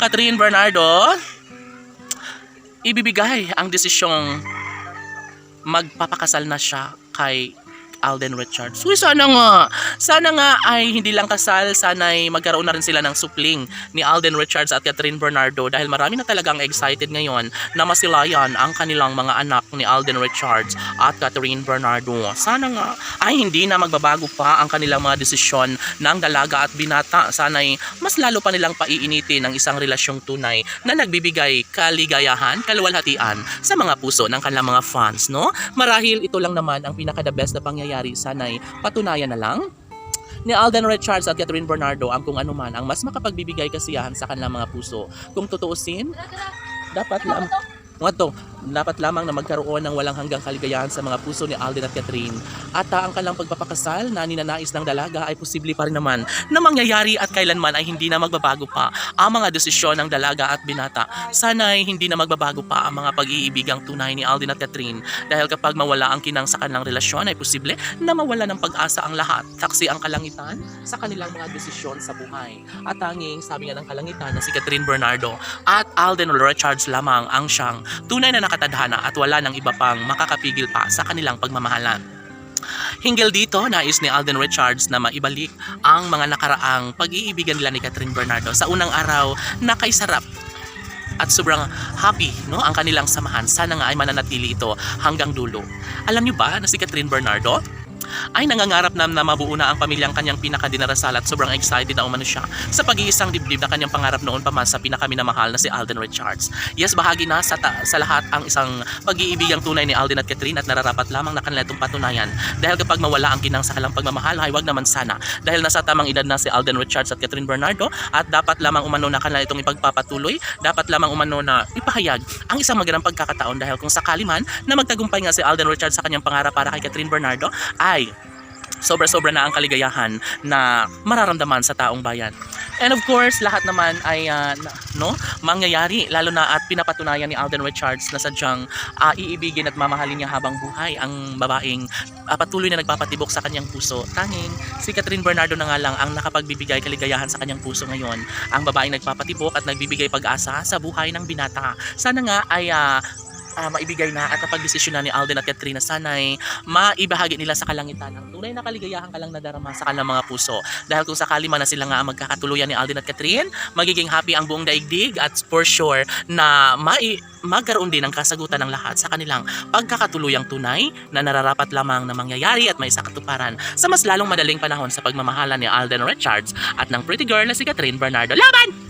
Catherine Bernardo, ibibigay ang desisyong magpapakasal na siya kay Alden Richards. Uy, sana nga ay hindi lang kasal, sana ay magkaroon na rin sila ng supling ni Alden Richards at Catherine Bernardo dahil marami na talagang excited ngayon na masilayan ang kanilang mga anak ni Alden Richards at Catherine Bernardo. Sana nga ay hindi na magbabago pa ang kanilang mga desisyon ng dalaga at binata. Sana ay mas lalo pa nilang paiinitin ang isang relasyong tunay na nagbibigay kaligayahan, kaluwalhatian sa mga puso ng kanilang mga fans, no? Marahil ito lang naman ang pinaka the best na pangyayari. Sana'y patunayan na lang ni Alden Richards at Catherine Bernardo ang kung ano man ang mas makapagbibigay kasiyahan sa kanilang mga puso. Kung tutuusin, dapat lamang na magkaroon ng walang hanggang kaligayahan sa mga puso ni Alden at Catherine. At ang kanilang pagpapakasal na ninanais ng dalaga ay posible pa rin naman na mangyayari at kailanman ay hindi na magbabago pa ang mga desisyon ng dalaga at binata. Sana ay hindi na magbabago pa ang mga pag-iibigang tunay ni Alden at Catherine dahil kapag mawala ang kinang sa kanilang relasyon ay posible na mawala ng pag-asa ang lahat. Saksi ang kalangitan sa kanilang mga desisyon sa buhay. At tanging sabi nga ng kalangitan na si Catherine Bernardo at Alden Richards lamang ang siyang tunay na nakatadhana at wala ng iba pang makakapigil pa sa kanilang pagmamahalan. Hinggil dito, nais ni Alden Richards na maibalik ang mga nakaraang pag-iibigan nila ni Catherine Bernardo sa unang araw na kay sarap at sobrang happy, no, ang kanilang samahan. Sana nga ay mananatili ito hanggang dulo. Alam niyo ba na si Catherine Bernardo ay nangangarap na mabuo na ang pamilyang kanyang pinakadinarasal at sobrang excited na umano siya sa pag-iisang dibdib na kanyang pangarap noon pa man sa pinakaminamahal na si Alden Richards. Yes, bahagi na sa lahat ang isang pag-iibigang tunay ni Alden at Catherine at nararapat lamang na kanila itong patunayan dahil kapag mawala ang kinang sa kanilang pagmamahal ay wag naman sana dahil nasa tamang edad na si Alden Richards at Catherine Bernardo at dapat lamang umano na kanila itong ipagpapatuloy, dapat lamang umano na ipahayag ang isang magandang pagkakataon dahil kung sakali man na magtagumpay nga si Alden Richards sa kanyang pangarap para kay Catherine Bernardo ay sobra-sobra na ang kaligayahan na mararamdaman sa taong bayan. And of course, lahat naman ay mangyayari lalo na at pinapatunayan ni Alden Richards na sadyang iibigin at mamahalin niya habang buhay ang babaeng patuloy na nagpapatibok sa kanyang puso. Tanging si Catherine Bernardo na nga lang ang nakapagbibigay kaligayahan sa kanyang puso ngayon. Ang babaeng nagpapatibok at nagbibigay pag-asa sa buhay ng binata. Sana nga ay maibigay na at napag-desisyon na ni Alden at Catherine na sana'y maibahagi nila sa kalangitan ang tunay na kaligayahan kalang nadarama sa kanilang mga puso. Dahil kung sakali man na sila nga magkakatuluyan ni Alden at Catherine, magiging happy ang buong daigdig at for sure na magkaroon din ng kasagutan ng lahat sa kanilang pagkakatuluyang tunay na nararapat lamang na mangyayari at may sakatuparan sa mas lalong madaling panahon sa pagmamahalan ni Alden Richards at ng pretty girl na si Catherine Bernardo. Laban!